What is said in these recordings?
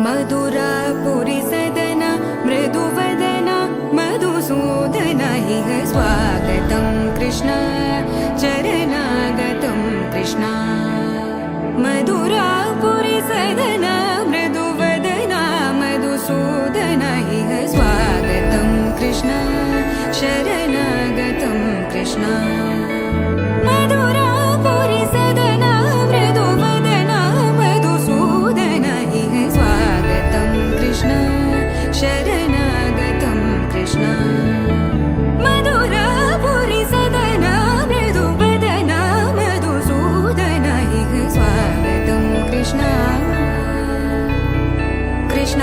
मधुरापुरी सदना मृदुवदना मधुसूदन इह स्वागतं कृष्ण चरणागतं कृष्ण मधुरापुरी सदना मृदुवदना मधुसूदन इह स्वागतं कृष्ण शरणागतं कृष्ण मधुरापुरी सदना मृदुवदना मधुसूदन इह स्वागतं कृष्ण शरणागतं कृष्ण मधुरापुरी सदना मृदुवदना मधुसूदन इह स्वागतं कृष्ण कृष्ण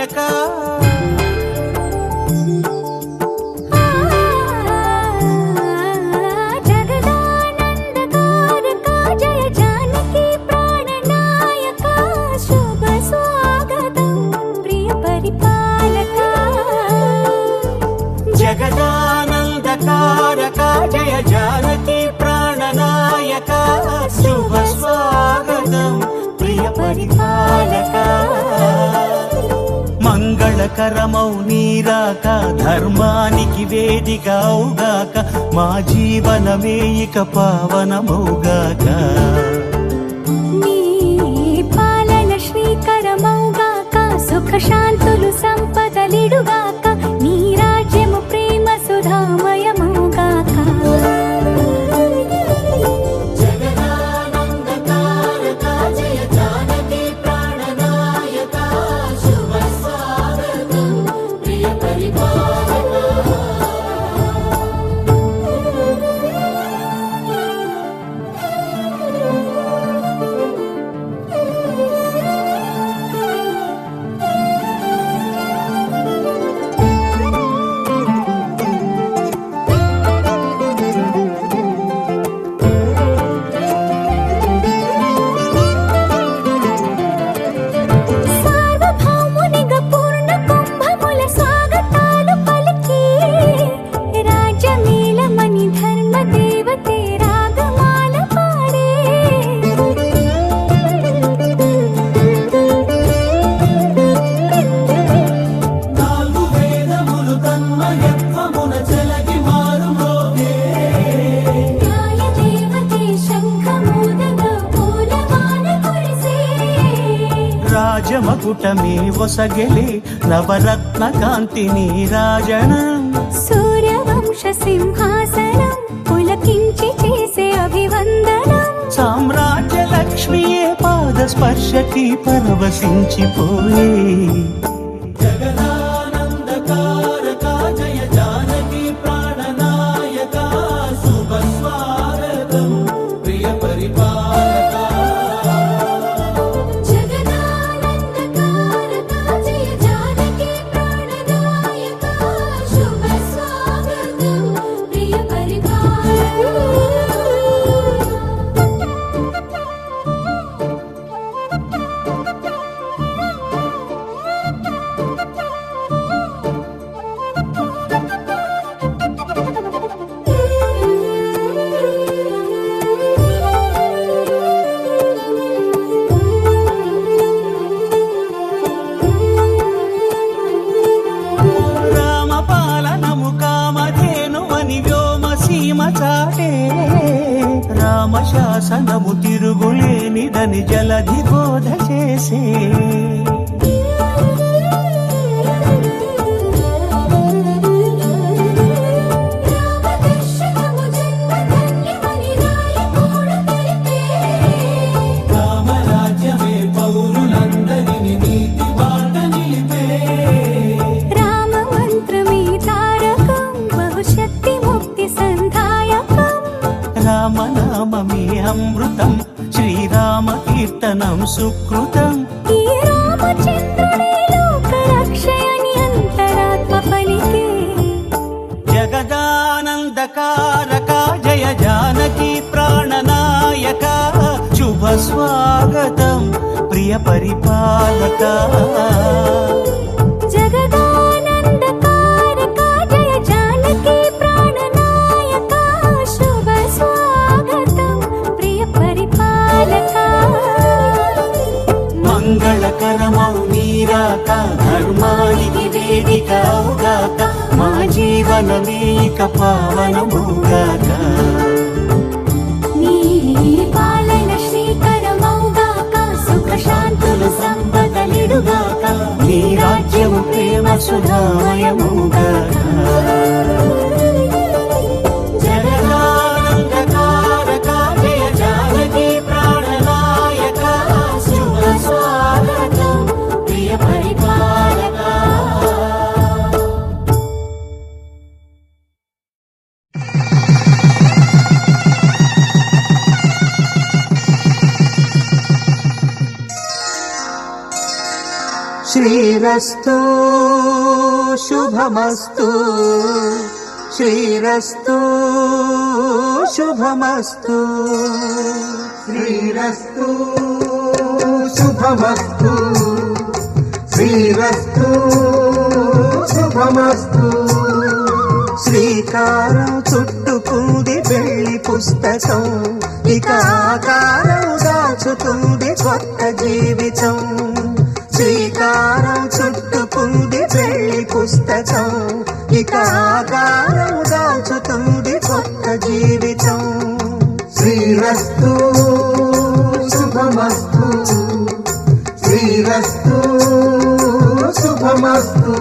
నాయక జగదానందకారక జయ జానకి ప్రాణనాయక శుభ స్వాగతం ప్రియ పరిపాలక మంగళకరమౌ నీరాక ధర్మానికి వేదిక అవుగాక మా జీవనమే ఇక పావనమౌగాక నీ పాలన శ్రీకరమౌగాక సుఖ శాంతులు సంపదలిడుగాక నీ రాజ్యము ప్రేమ సుధామయమౌగాక జగదానందకారక జయ జానకి ప్రాణనాయక శుభ స్వాగతం ప్రియ సార్వభౌమునిగా పూర్ణ కుంభముల స్వాగతాలు పలికి రాజ్యమేళమని ధర్మ దేవతే రాగమాల పాడే నాలుగు వేదములు తన్మయత్వమున చెలగి మారుమోగే న్యాయ దేవతే శంఖమూదగా పూలవాన కురిసే రాజమకుటమే ఒసగెలే నవరత్న కాంతి నీరాజనం సూర్యవంశ సింహాసనం పులకించి చేసే అభివందనం సామ్రాజ్య లక్ష్మియే పాద స్పర్శకి పరవశించిపోయే జగదానందకారక జయ జానకి ప్రాణనాయక శుభ స్వాగతం ప్రియ పరిపాలక జగదానందకారక జయ జానకి ప్రాణనాయక శుభ స్వాగతం ప్రియ రామ పాలనము కామధేనువని వ్యోమ సీమ చాటే రామ శాసనము తిరుగులేనిదని జలధి బోధ చేసే రామదర్శనము జన్మధన్యమని రాయకూడ తెలిపే రామరాజ్యమే పౌరులందరిని నీతి బాట నిలిపే రామ మంత్రమే తారకం బహుశక్తి ముక్తి సంధాయకం రామనామమే అమృతం శ్రీరామ కీర్తనం సుకృతం ఈ రామచంద్రుడే లోక రక్షయని అంతరాత్మ పలికే జగదానందకారక జయ జానకి ప్రాణనాయక శుభ స్వాగతం ప్రియ పరిపాలక జగదానందకారక జయ జానకి ప్రాణనాయక శుభ స్వాగతం ప్రియ పరిపాలక మంగళకరమౌ నీరాక ధర్మానికి వేదిక అవుగాక మా జీవనమే ఇక పావనమౌగాక నీ పాలన శ్రీకరమౌగాక సుఖ శాంతులు సంపదలిడుగాక నీ రాజ్యము ప్రేమ సుధామయమౌగాక జగదానందకారక జయ జానకి ప్రాణనాయక శుభ స్వాగతం ప్రియ పరిపాలక శ్రీరస్తు శుభమస్తు శ్రీరస్తు శుభమస్తు శ్రీరస్తు శుభమస్తు శ్రీరస్తు శుభమస్తు శ్రీకారం చుట్టుకుంది వెళ్లి పుస్తకం ఇక ఆకారం దాచుతుంది కొత్త జీవితం శ్రీకారం చుట్టుకుంది వెళ్లి పుస్తకం ఇక ఆకారం దాచుతుంది కొత్త జీవితం శ్రీరస్తు శుభమస్తు శ్రీరస్తు శుభమస్తు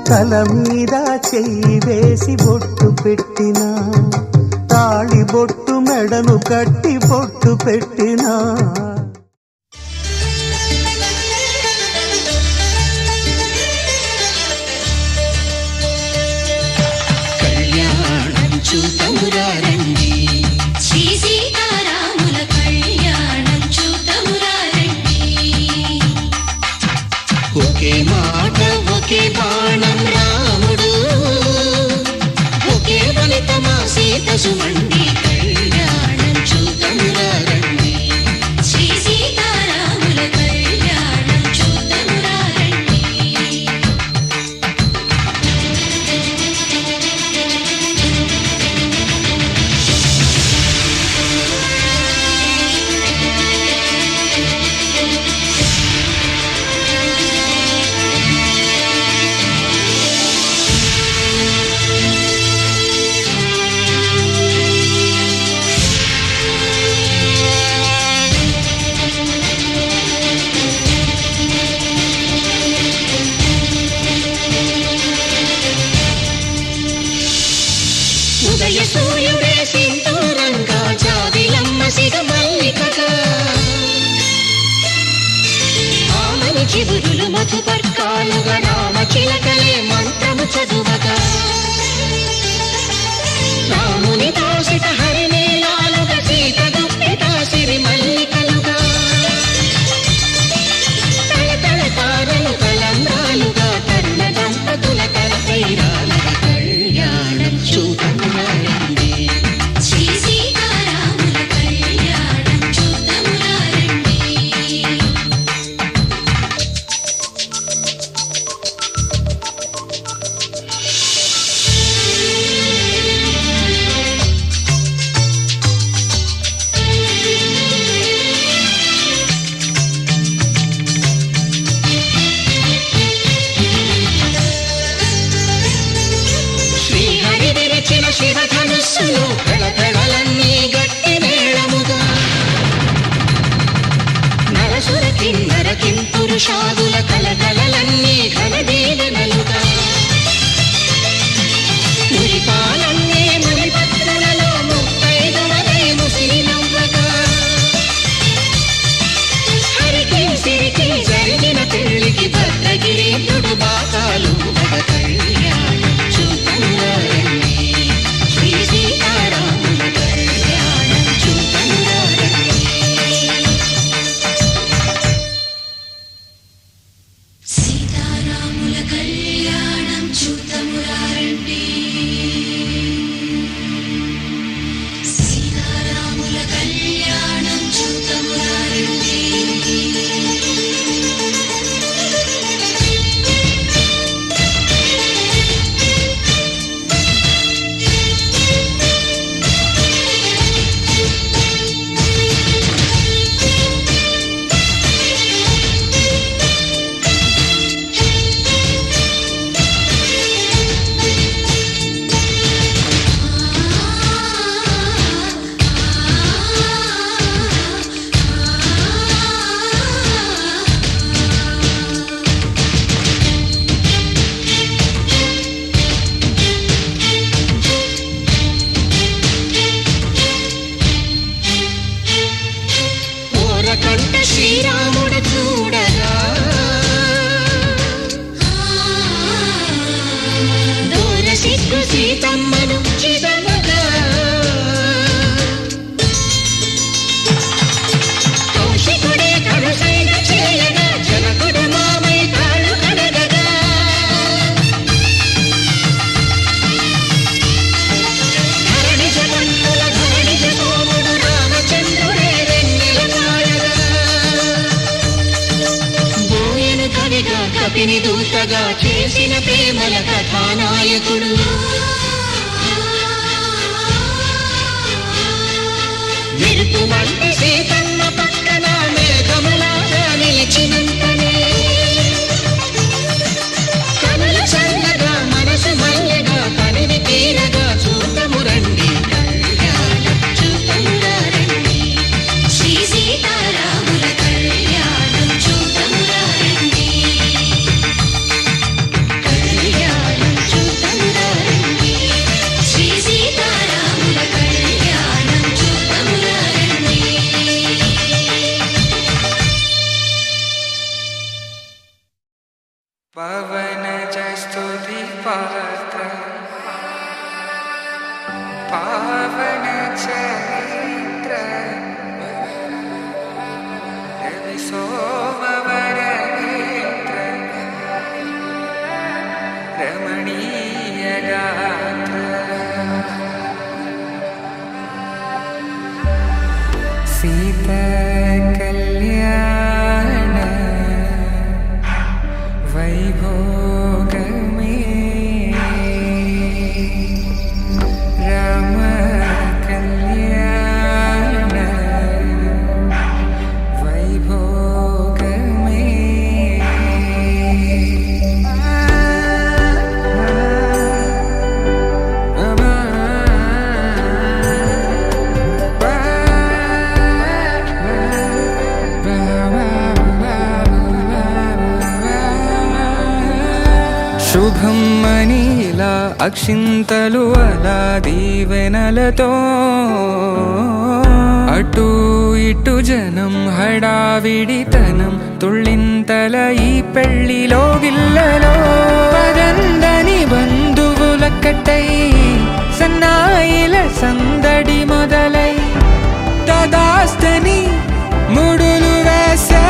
తల మీద చెయ్యి వేసి బొట్టు పెట్టినా తాళి బొట్టు మెడను కట్టి బొట్టు పెట్టినా కళ్యాణం చూతమురారండి శ్రీ సీతారాముల కళ్యాణం చూతమురారండి ఒకే మాట ఒకే బాణం రాముడు ఒకే వనితమా సీత సుమండి కళ్యాణం చూతమురారండి శ్రీ సీతారాముల కళ్యాణం చూతమురారండి ఉదయ సూర్యుడే సింధూరంగా జాబిలమ్మ సిగ మల్లికగా ఆమని చిగురులు మధుపర్కాలుగా నామ చిలకలే మంత్రము చదువగా రాముని దోసిత హరినీలాలుగా సీత దుప్పిట సిరి మల్లికలుగా తలతల తారలు తలంబ్రాలుగా తరుణ దంపతుల తలపైరాలుగా కళ్యాణం చూతమురారండి శ్రీ సీతారాముల కళ్యాణం చూతమురారండి శ్రీరాముడు చూడగా దూర సిగ్గు సీతమ్మను చిదమగా కౌశికుడే కరుసైన చేయగా జనకుడు మామై తాళు కడగగా ధరణి జగన్నుల ధరణి జగోముడు రామచంద్రుడే వెన్నెల కాయగా బోయను కవిగా కపిని దూతగా చేసిన ప్రేమల కథానాయకుడు మెరుపు వంటి సీతమ్మ పక్కన మేఘములాగా నిలిచినంతనే కనుల చల్లగా మనసు మల్లెగా తనివి తీరగా చూతము రండి కళ్యాణం చూతమురా రండి శ్రీ సీతారాముల కళ్యాణం చూతమురా రండి కళ్యాణం చూతమురా రండి శ్రీ సీతారాముల కళ్యాణం చూతమురా రండి పవన స్తుతి పాత్ర పావన చరిత్ర రవి సోమవర నేత్ర రమణీయ గాత్ర సీత కళ్యాణ వైభోగమే రామ కళ్యాణ వైభోగమే శుభం మనీలా అక్షింతలు అలా దీవెనలతో అటు ఇటు జనం హడావిడితనం తుళ్ళింతల ఈ పెళ్లిలో గిల్లలో పదందని బంధువుల కట్టై సన్నాయిల సందడి మొదలై తదాస్తని ముడులు వేసా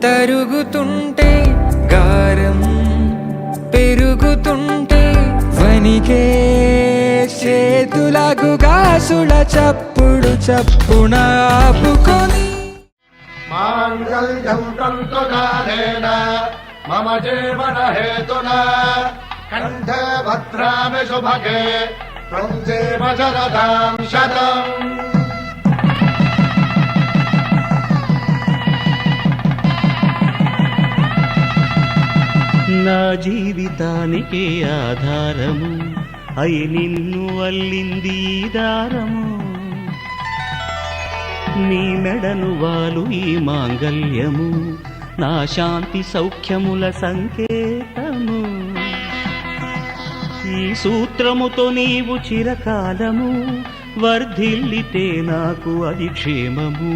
తరుగుతుంటే గారం పెరుగుతుంటే వనికే చేతులకు గాసుల చప్పుడు చప్పున ఆపుకొని మాంగళ్యం తంతునాథేన మమ జీవన హేతునా కంఠే భద్రామి శుభగే త్వం జీవ శరదాం శతం నా జీవితానికి ఆధారము అయి నిన్ను అల్లింది ఈ దారము నీ మెడను వాలు ఈ మాంగల్యము నా శాంతి సౌఖ్యముల సంకేతము ఈ సూత్రముతో నీవు చిరకాలము వర్ధిల్లితే నాకు అది క్షేమము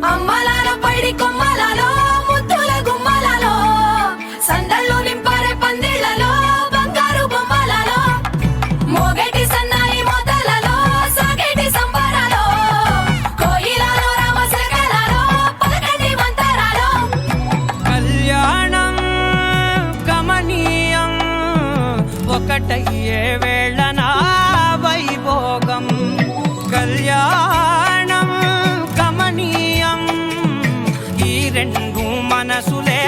అమ్మలాలో పైడి కొమ్మలలో ముద్దుల గుమ్మలలో సందళ్ళు నింపారే పందిళ్లలో బంగారు బొమ్మలలో మోగేటి సన్నాయి మోతలలో సాగేటి సంబరాలో కోయిలలో రామశకలలో పలకండి మంతరాలో రెండు మనసులే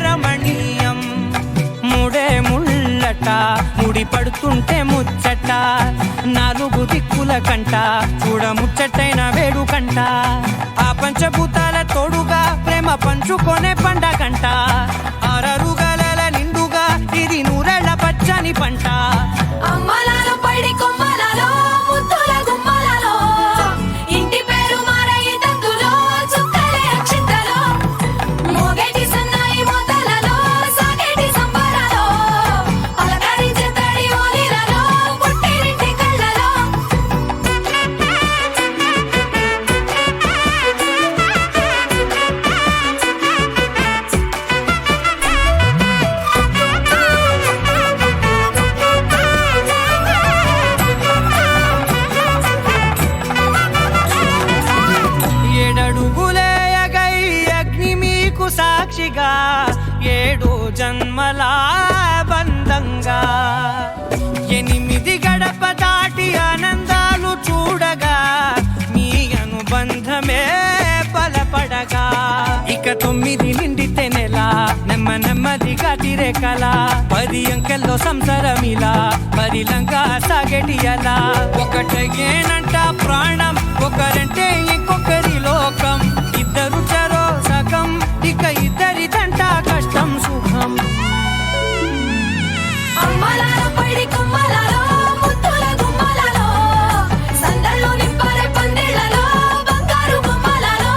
రమణీయం ముడే ముళ్ళట ముడి పడుతుంటే ముచ్చట నాలుగు దిక్కుల కంట చూడ ముచ్చటైన వేడుకంట ఆ పంచభూతాల తోడుగా ప్రేమ పంచుకొనే పండగంట ఆరరుగల నిండుగా ఇది నూరెళ్ళ పచ్చని పంట అమ్మలాలో పడి కొమ్మలలో ముద్దుల గుమ్మలలో ఇంటి పేరు మారయి తందులో చుక్కలే అక్షింతలో మోగేటి సన్నాయి మోతలలో సాగేటి సంబరాలో పలకరించే తడి ఓలిలలో పుట్టినింటి కళ్ళలో ఏడడుగులేయగై అగ్ని మీకు సాక్షిగా ఏడు జన్మల బంధంగా ఎనిమిది గడప దాటి ఆనందాలు చూడగా మీ అనుబంధమే బలపడగా ఇక 9 నిండితే నెల నెమ్మదిగా తిరే కల 10 అంకెల్లో సంసారమిలా పరిలంగా సాగేటియలా ఒకటేనంట ప్రాణం ఒకరంటే ఇంకొకరి లోకం ఇద్దరు చరో సగం ఇక ఇద్దరిదంట కష్టం సుఖం అమ్మలాలో పడి కొమ్మలలో ముద్దుల గుమ్మలలో సందళ్ళు నింపారే పందిళ్ళలో బంగారు బొమ్మలలో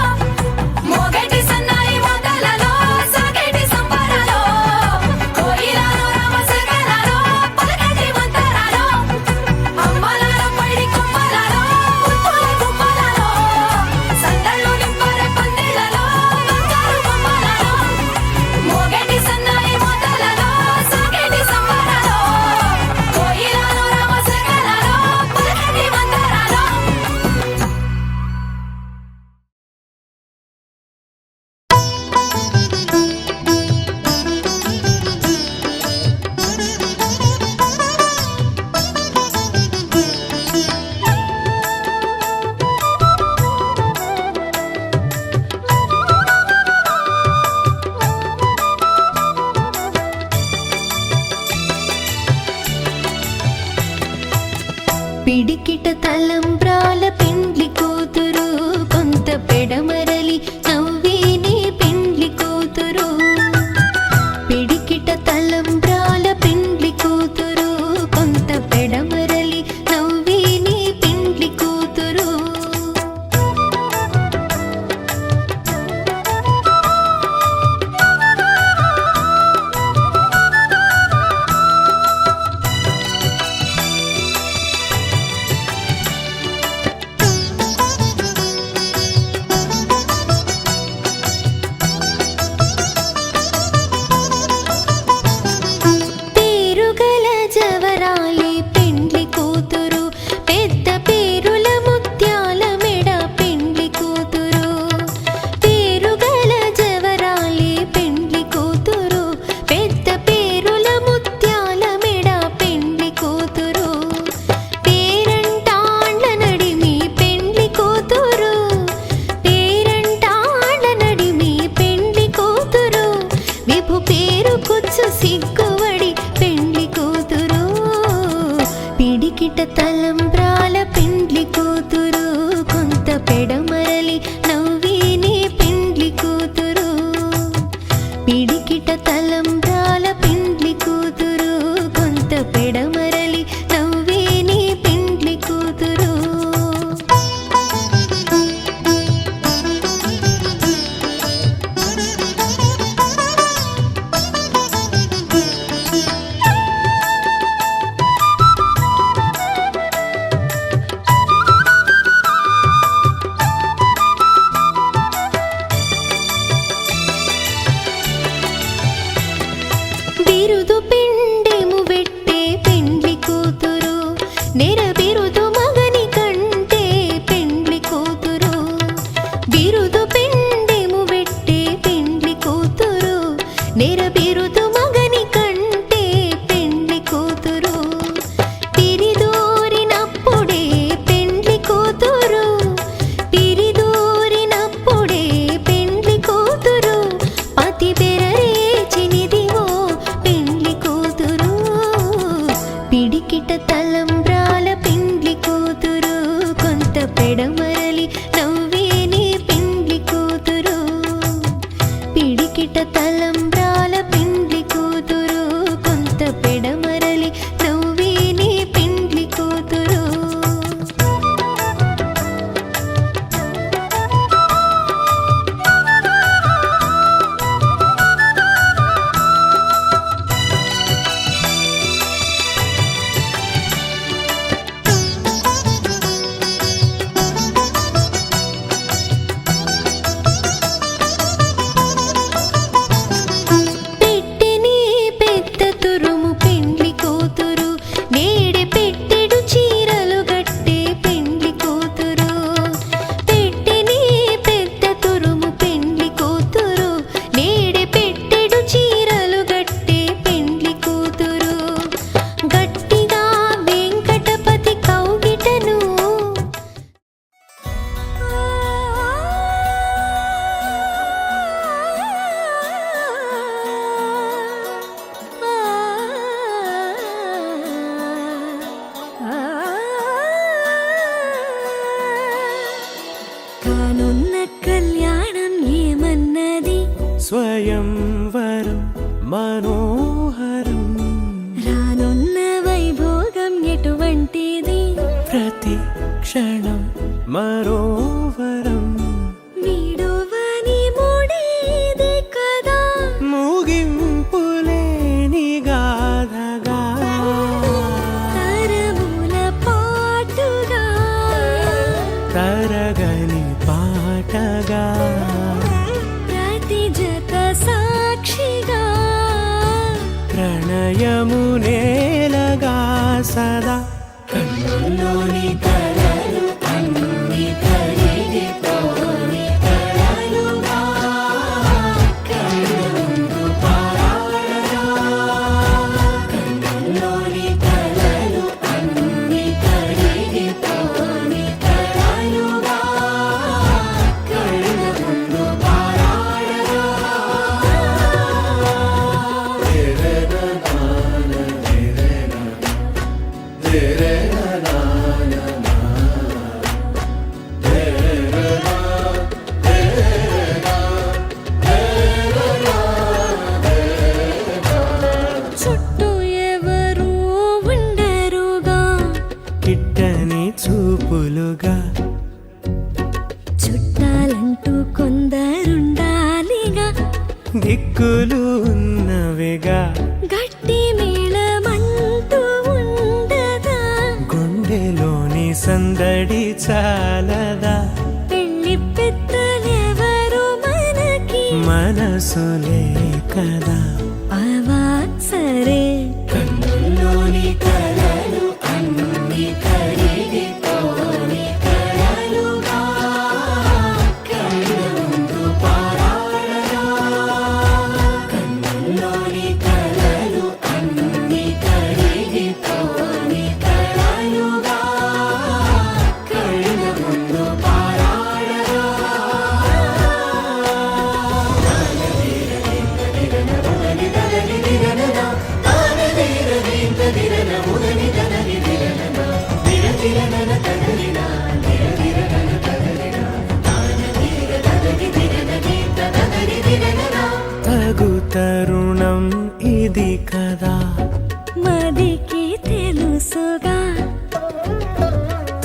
మోగేటి సన్నాయి మోతలలో సాగేటి సంబరాలో కోయిలలో రామశకనాలో పలకటి మంతరాలో అమ్మలాలో పడి కొమ్మలలో ముద్దుల గుమ్మలలో సందళ్ళు నింపారే పందిళ్ళలో బంగారు బొమ్మలలో మోగేటి సన్నాయి మోతలలో సాగేటి సంబరాలో కోయిలలో రామశకనాలో పలకటి మంతరాలో పిడికిట తలంబ్రాల పెండ్లి కూతురు కొంత పెడమరలి నవ్విని పెండ్లి కూతురు పిడికిట తలంబ్రాల పెండ్లి కూతురు కొంత పెడమరలి నవ్విని పెండ్లి కూతురు పేరుగల జవరాలి పెండ్లి కూతురు పెద్ద పేరుల ముత్యాల మెడ పెండ్లి కూతురు పేరుగల జవరాలి పెండ్లి కూతురు పెద్ద పేరుల ముత్యాల మెడ పెండ్లి కూతురు పేరంటాండ్ల నడిమి పెండ్లి కూతురు పేరంటాండ్ల నడిమి పెండ్లి కూతురు విభు పేరు కుచ్చు సిగ్గువడి పెండ్లి కూతురు పిడికిట తలంబ్రాల పెండ్లి కూతురు కొంత పెడమరలి నవ్విని పెండ్లి కూతురు పిడికిట తలంబ్రాల పెండ్లి కూతురు కొంత పెడమరలి నవ్విని పెండ్లి కూతురు మరోవరం వీడువని ముడేది కదా ముగింపులేని గాథగా తరముల పాటుగా తరగని పాటగా ప్రతి జత సాక్షిగా ప్రణయము నేలగా సదా కన్నుల్లోని కలలు అన్ని కరిగిపోని కలలుగా కన్నుందు పారాడగా కన్నుల్లోని కలలు అన్ని కరిగిపోని కలలుగా కన్నుందు పారాడగా చుట్టూ ఎవరు ఉండరుగా కిట్టని చూపులుగా చుట్టాలంటూ కొందరుండాలిగా దిక్కులు ఉన్నవిగా గట్టి మేళమంటూ ఉండదా గుండెలోని సందడి చాలదా పెళ్లి పెద్దలెవరు మనకి మనసులే కదా అవా సరే కన్నుల్లోని కలలు అన్ని కరిగిపోని కలలుగా కన్నుందు పారాడగా కన్నుల్లోని కలలు అన్ని కరిగిపోని కలలుగా కన్నుందు పారాడగా తగు తరుణం ఇది కదా మదికి తెలుసుగా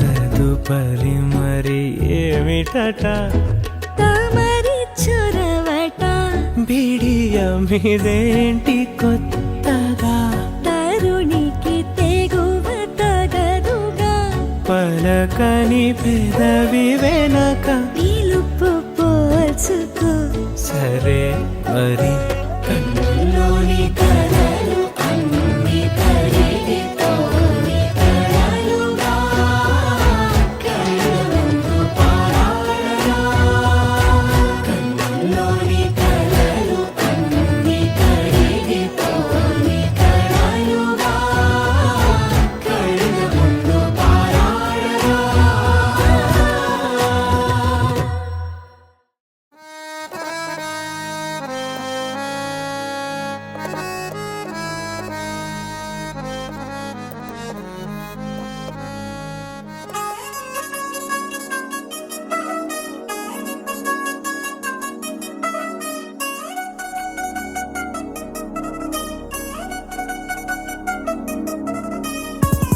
తదుపరి మరి ఏమిటట తమరి చొరవట బిడియమిదేంటి కొత్తగా తరుణికి తెగువ తగదుగా పలకని పెదవి వెనక పిలుపు పోల్చుకో సరే మరి కన్నుల్లోని కలలు అన్ని కరిగిపోని కలలుగా కన్నుందు పారాడగా కన్నుల్లోని కలలు అన్ని కరిగిపోని కలలుగా కన్నుందు పారాడగా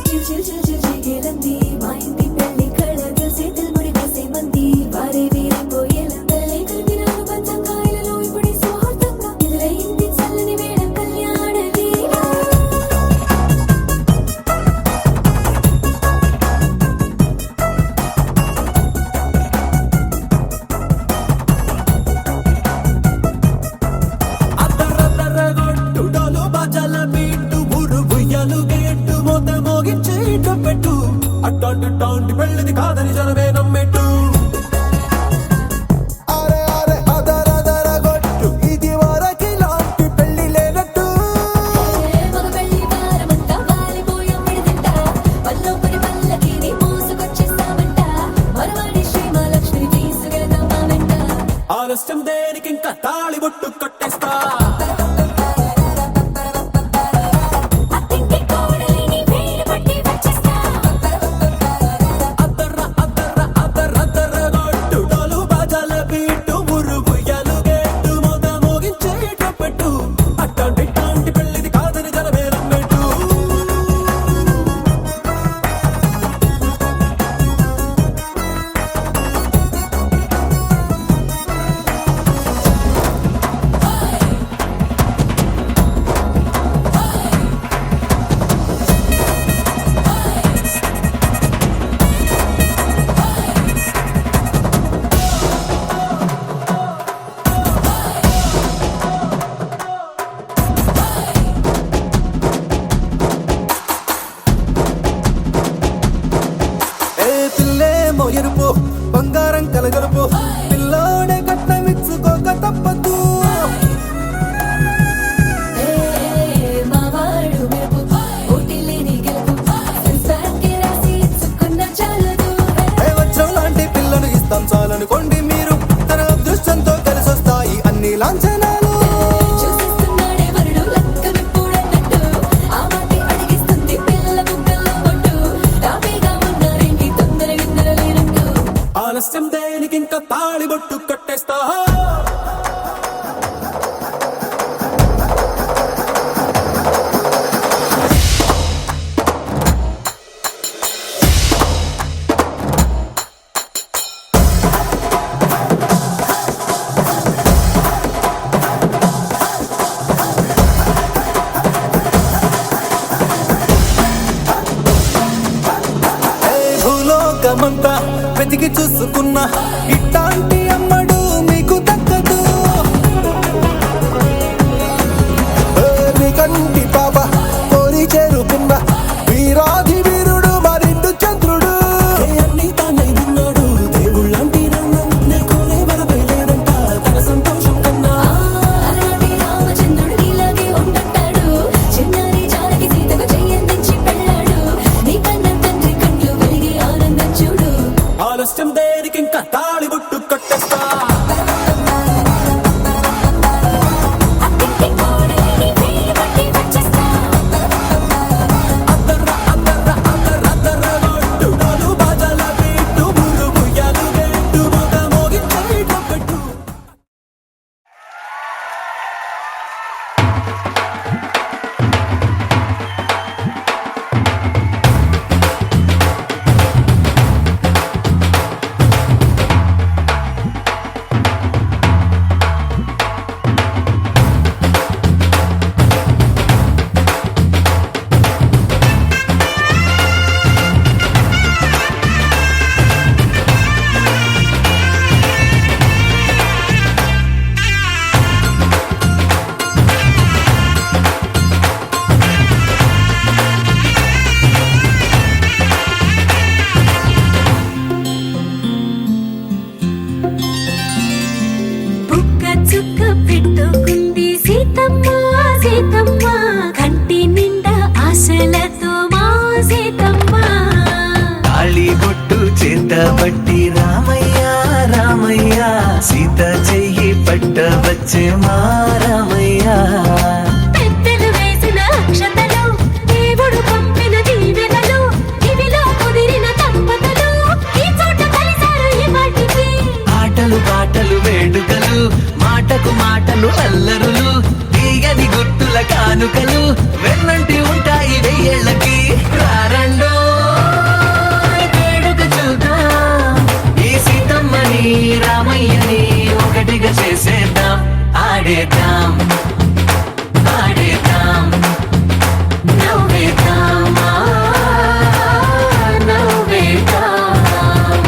చిల్ చిల్ చిల్ చిల్ చిగేలంది మా ఇంటి పెళ్లి కళగా చేతులు ముడి వేసే మంది వారే వీరే పోయేలందలే కలిపిన పంచంగాయలలో ఇప్పుడే సౌహార్దంగా ఎదురైంది చల్లని వేళ కళ్యాణ వీర అద్దరద్దరగొట్టుడోలు బజల బీటు ఊరు బుయ్యలు గేట్టు మోత మోగించే పెట్టు అట్టాంటి టాంటి పెళ్ళిది కాదని జనమే నమ్మెట్టు అరే అరే అదరదరగొట్టు ఇది వరకి లాంటి పెళ్లి లేనట్టు మగ పెళ్లి వారమంతా వాలిపోయాం విడిదింట పల్లోపరి పల్లకిని మోసుకొచ్చేస్తామంట మరవాడి శ్రీమహాలక్ష్మిని తీసుకెళ్దాం మా వెంట ఆలస్యం దేనికి ఇంకా తాళి బొట్టు కట్టేస్తా అత్తింటి కోడలిని వేలు పట్టి వచ్చేస్తా అద్దర్ర అద్దర్ర అద్దరద్దరగొట్టుడోలు బజల బీటు ఊరు బుయ్యలు గేట్టు మోత మోగించే పెట్టు అట్టాంటి టాంటి పెళ్ళిది కాదని జనమే నమ్మెట్టు కొట్టేస్తా భూలోకమంతా వెతికి చూసుకున్నా ఇట్లాంటి అమ్మడు మీకు దక్కదు మీ కంటి పాప కోరి చేరుకున్న వీరాధి వీరుడు మరిండు చంద్రుడు అన్ని తానై ఉన్నాడు దేవుళ్ళంటి రంగం కోరే వరపై లేడంట తన సంతోషం కన్నా అలాంటి రామచంద్రుడు నీలాగే ఉండంటాడు చిన్నారి జానకి సీతకు చెయ్యందించి పెళ్ళాడు నీ కన్న తండ్రి కండ్లు వెలిగి ఆనందం చూడు ఆలస్యం దేనికి ఇంకా తాళి బుట్టు కొట్టేస్తా అత్తింటి కోడలిని వేలు పట్టి వచ్చేస్తా అద్దర్ర అద్దర్ర అద్దర్ర అద్దర్ర కొట్టు డోలు బాజాల బీటు బుర్రు బుయ్యాలు గెట్టు మొగ మోగించే ట్రంపెట్టు బుక్క చుక్క పెట్టుకుంది సీతమ్మ సీతమ్మ కంటి నిండా ఆశలతో మా సీతమ్మ తాళి బొట్టు చేతబట్టి రామయ్య రామయ్య సీత చెయ్యి పట్ట వచ్చే మా రామయ్య పెద్దలు వేసిన అక్షతలు దేవుడు పంపిన దీవెనలు ఇవిలో కుదిరిన దంపతులు ఈ చోట కలిసారు ఈ వాటికి ఆటలు పాటలు వేడుకలు మాటకు మాటలు అల్లరులు తీయని గుర్తుల కానుకలు వెన్నంటి ఉంటాయి వెయ్యేళ్ళకి రారండో వేడుక చూద్దాం ఈ సీతమ్మని రామయ్యని ఒకటిగా చేసేద్దాం ఆడేద్దాం ఆడేద్దాం నవ్వేద్దాం నవ్వేద్దాం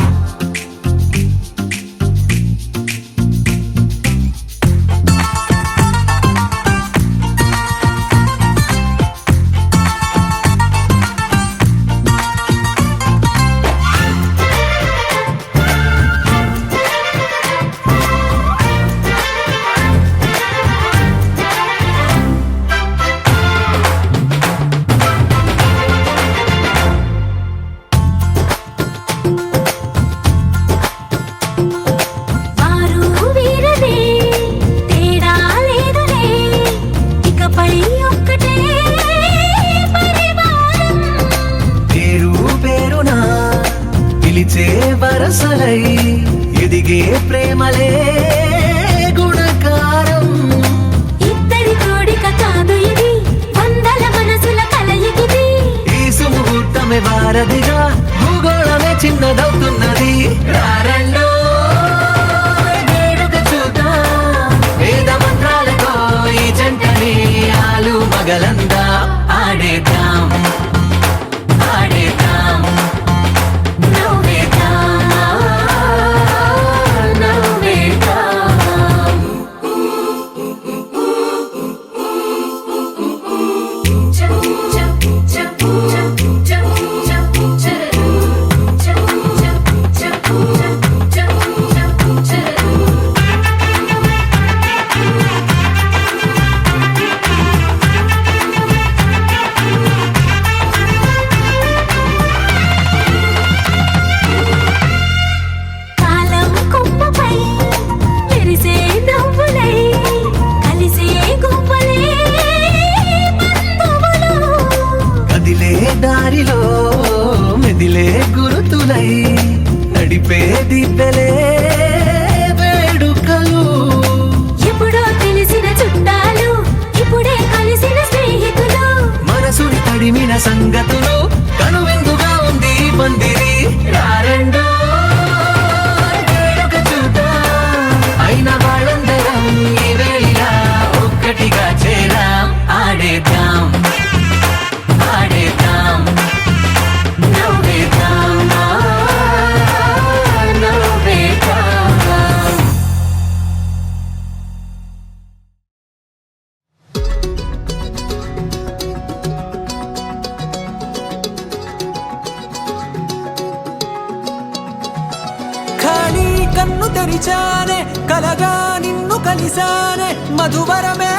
కలగా నిన్ను కలిసానే మధువరమే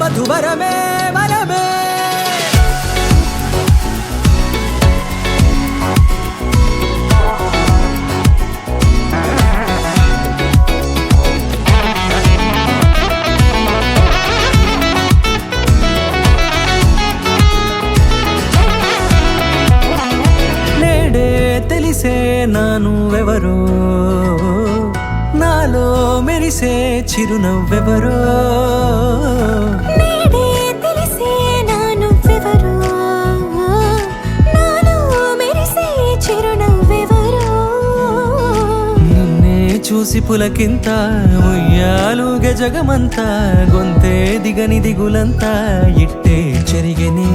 మధువరమే వరమే నేడే తెలిసే నానువెవరో నాలో మెరిసే చిరునవ్వెవరో నేడే తెలిసే నానువ్వెవరో నాలో మెరిసే చిరునవ్వెవరో నిన్నే చూసి పులకింత ఉయ్యాలుగే జగమంతా గొంతే దిగని దిగులంతా ఇట్టే చెరిగెనే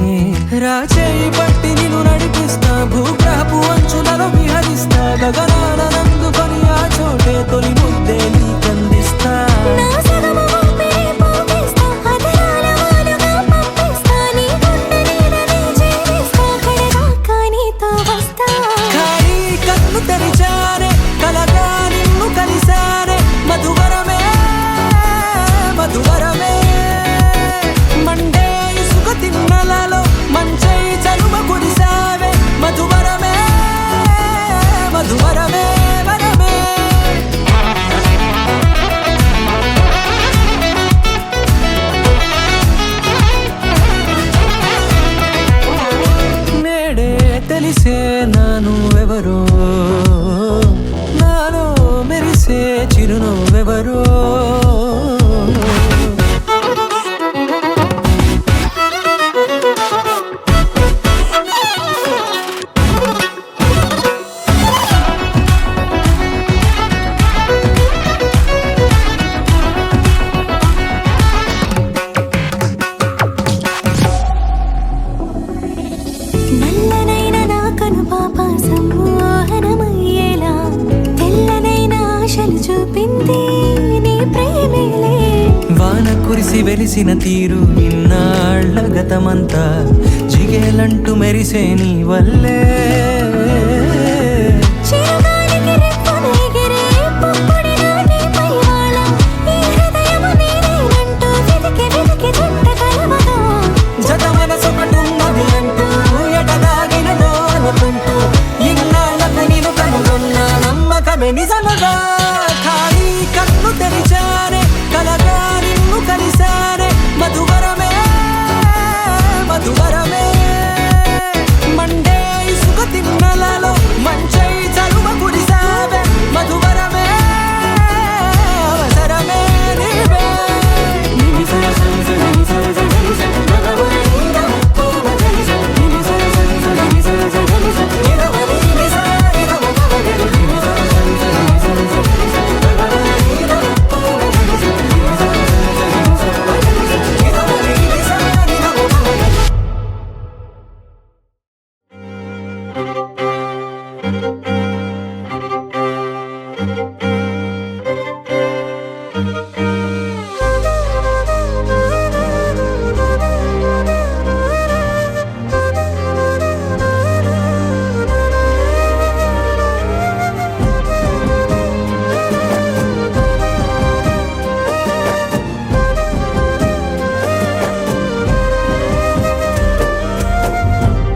రాచేయి పట్టి నిన్ను నడిపిస్తా భూగ్రహపు అంచులలో విహరిస్తా గగనాల నందుకొని ఆ చోటే తొలి ముద్దే నీకందిస్తా నా సగము ఊపిరి పోగేస్తా అదరాల వాలుగా పంపిస్తా నీ గుండె నీడనే చేరిస్తా కడదాకా నీతో వస్తా ఖాళీ కన్ను తెరిచానే కలగా నిన్ను కలిసానే మధువరమే మధువరమే మండే ఇసుక తిన్నలలో మంచై చలువ కురిసావే మధువరమే మధువరమే వరమే నేడే తెలిసే నానువెవరో నాలో మెరిసే చిరునవ్వెవరో నల్లనైన నా కనుపాప సమ్మోహనమయ్యేలా తెల్లనైన ఆశలు చూపింది నీ ప్రేమేలే వాన కురిసి వెలిసిన తీరు ఇన్నాళ్ల గతమంతా జిగేలంటూ మెరిసే నీ వల్లే చిరుగాలికి రెప్పన ఎగిరే పుప్పొడిన నీపై వాళ ఈ హృదయము నీదేనంటూ వెతికి వెతికి జంట కలవదో జత మనసొకటున్నది అంటూ ఎటదాగినదో అనుకుంటూ ఇన్నాళ్లకు నేను కనుగొన్న నమ్మకమే నిజమగా ఖాళీ కన్ను తెరిచానే కలగా నిన్ను కలిసానే మధువరమే మధువరమే మండే ఇసుక తిన్నలలో మంచై చలువ కురిసావే మధువరమే అవసరమే నీవే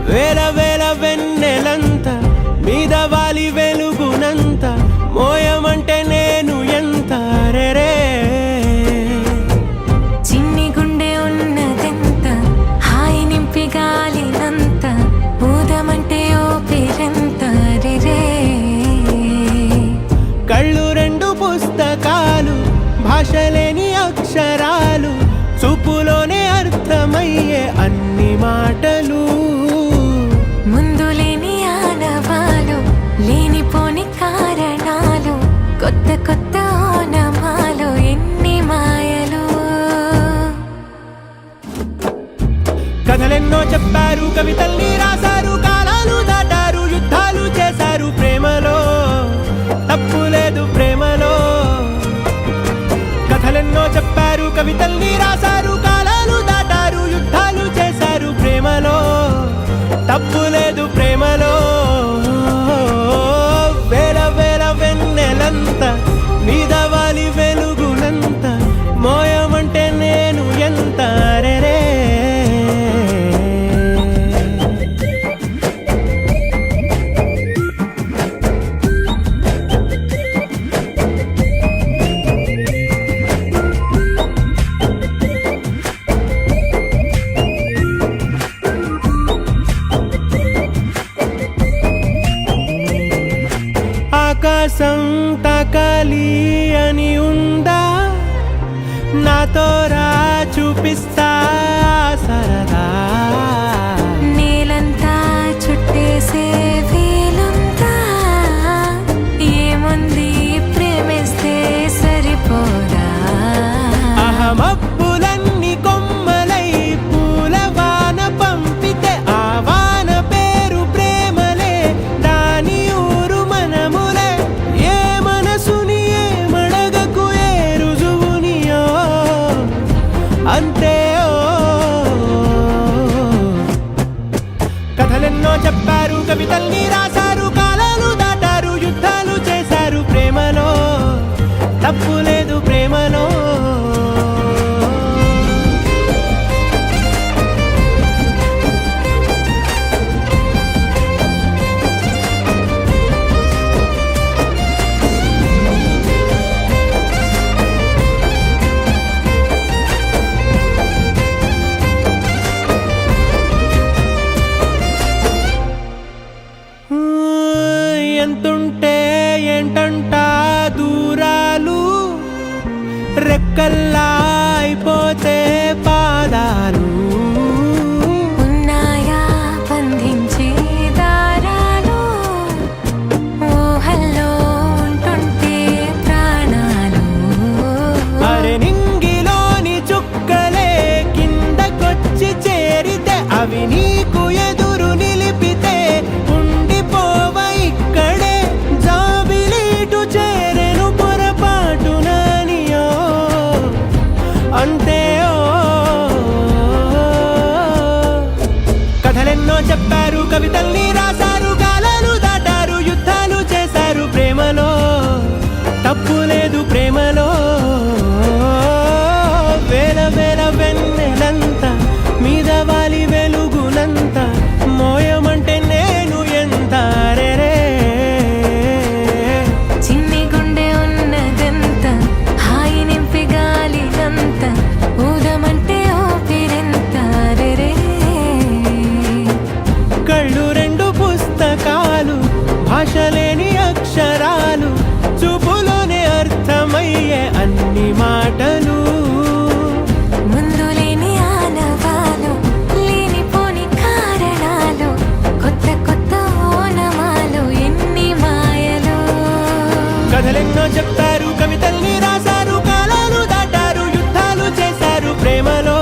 వేల వేల వెన్నెలంత మీద వాలి వెలుగునంత మోయమంటే నేను ఎంత రే చిన్ని గుండె ఉన్నదెంత హాయి నింపి గాలినంత ఊదమంటే ఓ పేరెంత రే కళ్ళు రెండు పుస్తకాలు భాషలేని అక్షరాలు చూపులోనే అర్థమయ్యే అన్ని మాటలు ముందు లేని ఆనవాలు లేనిపోని కారణాలు కొత్త కొత్త ఓనమాలు ఎన్ని మాయలు కథలెన్నో చెప్పారు కవితల్ని రాశారు కాలాలు దాటారు యుద్ధాలు చేశారు ప్రేమలో తప్పు లేదు ప్రేమలో కథలెన్నో చెప్పారు కవితల్ని రాశారు కాలాలు దాటారు యుద్ధాలు చేశారు ప్రేమలో తప్పు లేదు ప్రేమలో వేల వేల వెన్నెలంత మీద కోసం తాకాలి అని ఉందా నాతో రా చూపిస్తా సరదా నేలంతా చుట్టేసే వీలుందా ఏముంది ప్రేమిస్తే సరిపోదా అహమబ్బులన్నీ కొమ్మలై పూలవాన పంపితే ఆ వాన పేరు ప్రేమలే దాని ఊరు మనములే ఏ మనసుని ఏ మడగకు ఏ రుజువునియో అంతే కథలెన్నో చెప్పారు కవితల్ని రాశారు కాలాలు దాటారు యుద్ధాలు చేశారు ప్రేమలో తప్పు లేదు ప్రేమలో ఎంతుంటే ఏంటంట దూరాలు రెక్కల్లా అయిపోతే పాదాలు ఉన్నాయా బంధించే దారాలు ఊహల్లో ఉంటుంటే ప్రాణాలు అరే నింగిలోని చుక్కలే కిందకొచ్చి చేరితే అవి నీకు ఎదురు నిలిపితే ఉండిపోవ ఇక్కడే జాబిలీటు చేరెను పొరపాటు నానియో అంతే కథలెన్నో చెప్పారు కవితల్ని రాశారు కాలాలు దాటారు యుద్ధాలు చేశారు ప్రేమలో తప్పు లేదు ప్రేమలో వేల వేల వెన్నెలంతా మీద వాలి వెలుగునంతా మోయమంటే నేను ఎంత రే చిన్ని గుండె ఉన్నదంత హాయి నింపి గాలినంత ఊదమంటే ఊపిరెంత రే కళ్ళు రెండు పుస్తకాలు భాష లేని అక్షరాలు చూపులోనే అర్థమయ్యే అన్ని మాటలు ముందు లేని ఆనవాలు లేనిపోని కారణాలు కొత్త కొత్త ఓనమాలు ఎన్ని మాయలు కథలెన్నో చెప్తారు కవితల్ని రాశారు కాలాలు దాటారు యుద్ధాలు చేశారు ప్రేమలో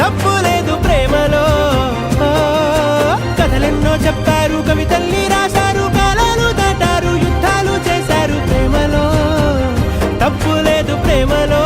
తప్పు లేదు ప్రేమలో కథలెన్నో చెప్పారు కవితల్ని రాశారు కాలాలు దాటారు యుద్ధాలు చేశారు ప్రేమలో తప్పు లేదు ప్రేమలో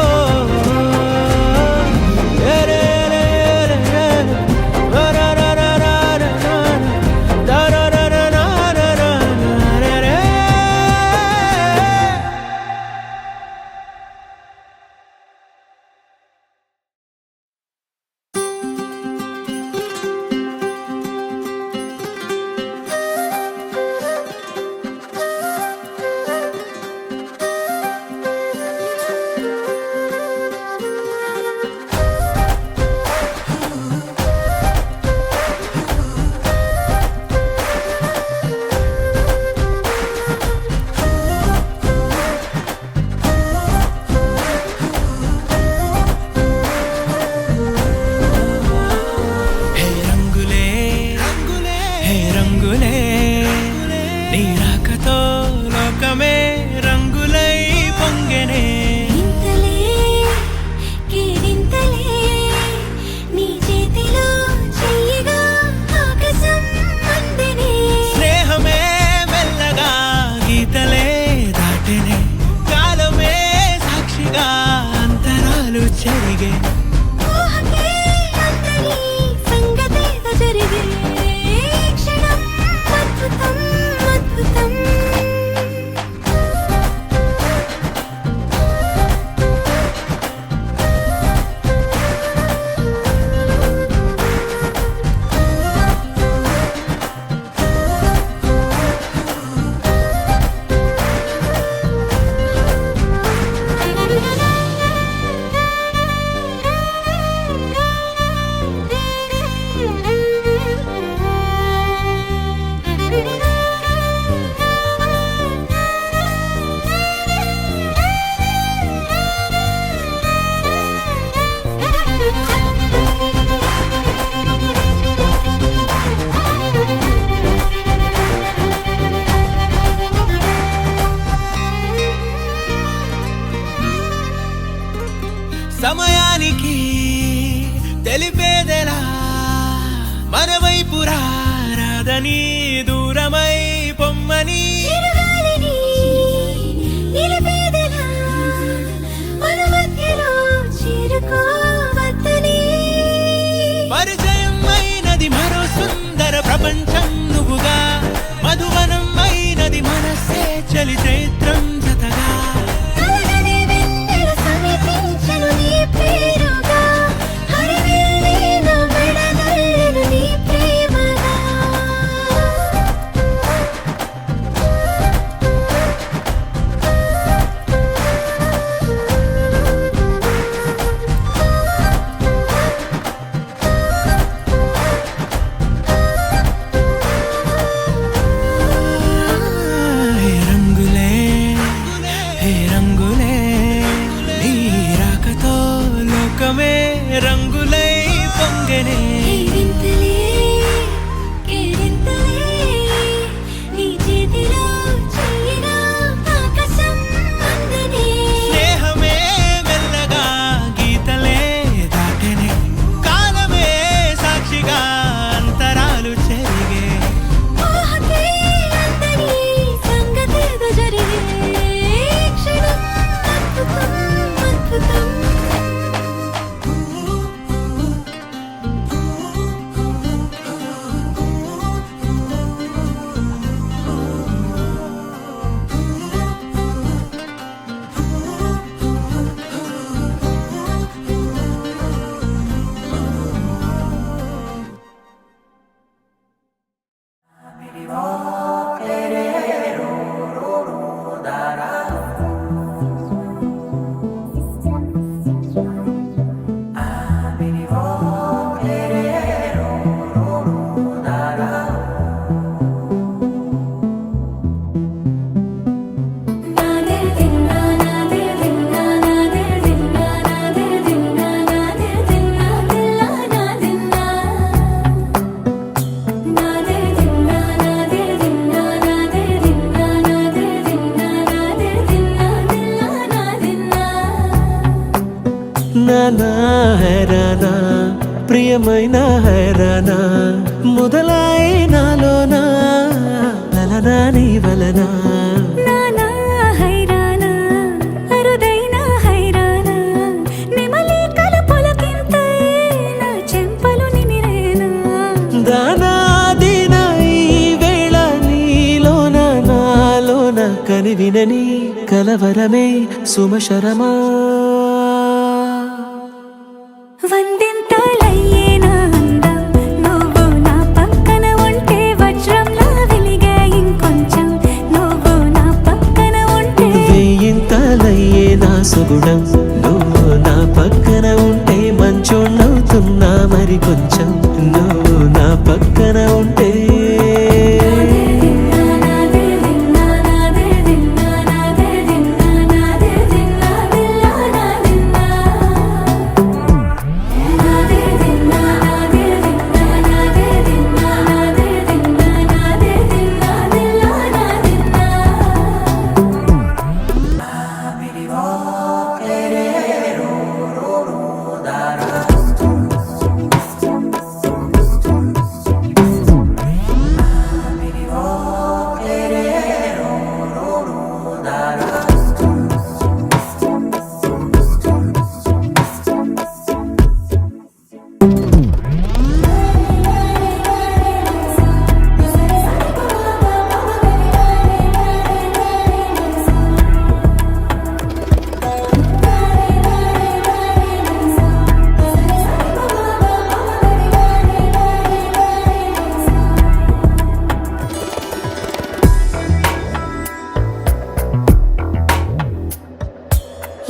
హే రంగులే హే రంగులే నీ రాకతో లోకమే రంగులై పొంగెనే ఇంతలే కేరింతలే నీ చేతిలో చెయ్యగా ఆకాశం అందనే స్నేహమే మెల్లగా గీతలే దాటెనే కాలమే సాక్షిగా అంతరాలు చెరిగే ఊహకే అందరి సంగతేదో జరిగే క్షణం అద్భుతం అద్భుతం సమయానికి తెలిపేదెలా మన వైపు రాదని దూరమై పొమ్మని చిరుగాలిని నిలిపేదెలా మన మధ్యలో చేరుకోవద్దని పరిచయం అయినది మరో సుందర ప్రపంచం నువ్వుగా మధువనం అయినది మనసే చలి చైత్రం జతగా కలగని వెన్నెల సమీపించను నీ పేరుగా హరివిల్లి నా మెడగల్లెను నీ ప్రేమగా హే రంగులే హే రంగులే నీ రాకతో లోకమే రంగులై పొంగనే కేరింతలే కేరింతలే నీ చేతిలో చెయ్యిలో ఆకాశం అందనే స్నేహమే మెల్లగా గీతలే దాటెనే కాలమే సాక్షిగా అంతరాలు చెరిగే ఊహకే అందని సంగతేదో జరిగే క్షణం అద్భుతం అద్భుతం నాదే దిన్నా నాదే దిన్నా నాదే దిన్నా నాదే దిన్నా నాదే దిన్నా దిల్లా నాదిన్నా నాదే దిన్నా నాదే దిన్నా నాదే దిన్నా నాదే దిన్నా నాదే దిన్నా దిల్లా నాదిన్నా నానా హైరానా ప్రియమైన హైరానా మొదలై నాలోనా వలనా నీ వలనా నానా హైరానా అరుదైన హైరానా నెమలి కలుపులకింతై నా చెంపలు నిమిరేనా దానాదిన ఈ వేళ నీలోన నాలోన కనివినని కలవరమే సుమశరమా వందింతలయ్యేనా అందం నువ్వు నా పక్కన ఉంటే వజ్రంలా వెలిగే ఇంకొంచెం నువ్వు నా పక్కన ఉంటే వెయ్యింతలయ్యే నా సుగుణం నువ్వు నా పక్కన ఉంటే మంచోళ్ళవుతున్నా మరి కొంచెం నువ్వు నా పక్కన ఉంటే నాదే దిన్నా నాదే దిన్నా నాదే దిన్నా నాదే దిన్నా దిల్లా నాదిన్నా నాదే దిన్నా నాదే దిన్నా నాదే దిన్నా నాదే దిన్నా నాదే దిన్నా దిల్లా నాదిన్నా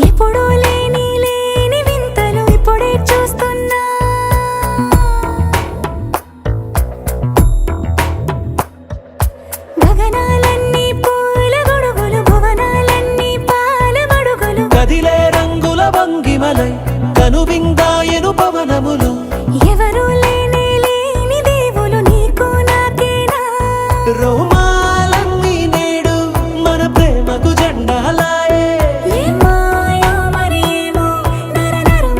ఎప్పుడూ లేని లేని వింతలు ఇప్పుడే చూస్తున్నా గగనాలన్నీ పూల గొడుగులు భువనాలన్నీ పాల మడుగులు కదిలే రంగుల భంగిమలై కనువిందాయను పవనములు ఎవరూ లేని లేని దేవులు నీకు నాకేనా రోమాలన్నీ నేడు మన ప్రేమకు జెండాలాయే ఏ మాయో మరి ఏమో నర నరు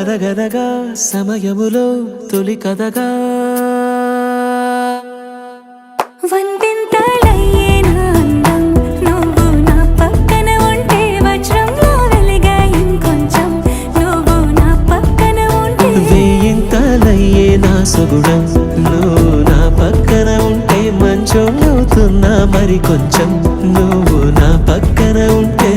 అనగనగా సమయములో తొలి కథగా వందెంతలయ్యేనా అందం నువ్వు నా పక్కన ఉంటే వజ్రంలో వెలిగా ఇంకొంచెం నువ్వు నా పక్కన ఉంటే వేయింతలయ్యే నా సుగుణం నువ్వు నా పక్కన ఉంటే మంచోళ్ళవుతున్నా మరి కొంచెం నువ్వు నా పక్కన ఉంటే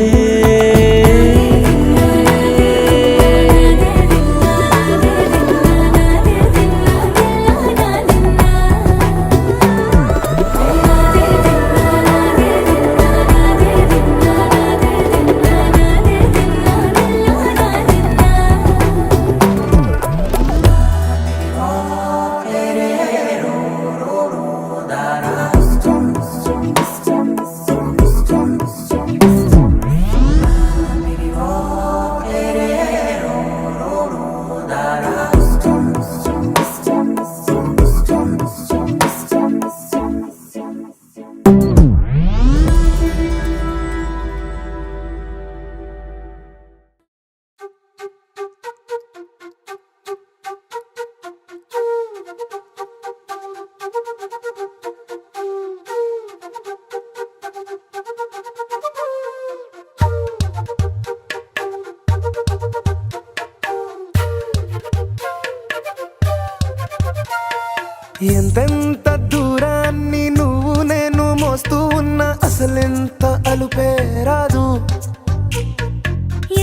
ఎంతెంత దూరాన్ని నువ్వు నేను మోస్తూ ఉన్నా అసలెంత అలుపే రాదు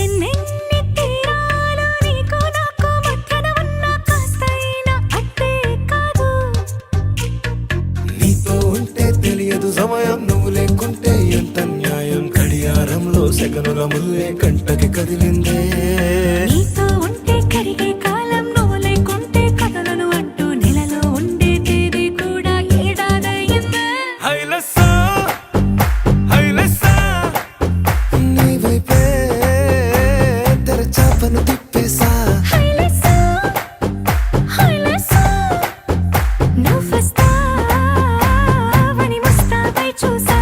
ఎన్నెన్ని తీరాలు నీకు నాకు మధ్యన ఉన్న కాస్తైనా అట్టే కాదు నీతో ఉంటే తెలియదు సమయం నువ్వు లేకుంటే ఎంత న్యాయం గడియారంలో సెకనుల ముల్లే కంటకి కదిలిందే నీతో ఉంటే కరిగే కాలం నువ్వు లేకుంటే కథలను అంటూ నెలలో ఉండే తేదీ కూడా ఏడాదయ్యిందే హైలెస్సా హైలెస్సా నీ వైపే తెరచాపను తిప్పేసా హైలెస్సా హైలెస్సా నువ్వొస్తావని ముస్తాబై చూసా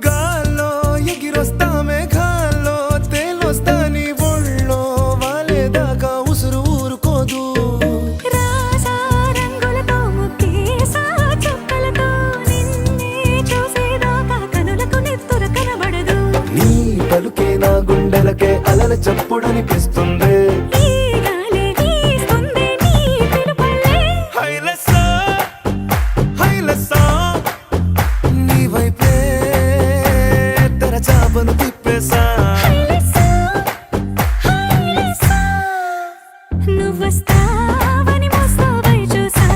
గాల్లో ఎగిరొస్తా మేఘాల్లో తేలొస్తా నీ ఒళ్ళో వాలేదాకా ఉసురు ఊరుకోదు రాసా రంగులతో ముక్కేసా చుక్కలతో నిన్నే చూసేదాకా కనులకు నెత్తుర కనబడదు నీ పలుకే నా గుండెలకే అలల చప్పుడనిపిస్తుంది ఈ గాలే వీస్తుంది నీ పిలుపులే హైలెస్సా హైలెస్సా నీ వైపే తెరచాపను తిప్పేసా హైలెస్సా హైలెస్సా నువ్వొస్తావని ముస్తాబై చూసా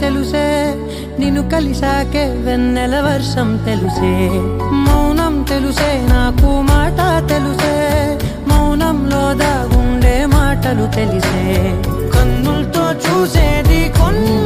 తెలుసే నిన్ను కలిసాకే వెన్నెల వర్షం తెలుసే మౌనం తెలుసే నాకు మాట తెలుసే మౌనంలో దాగుండే మాటలు తెలిసే కన్నులతో చూసేది కొన్ని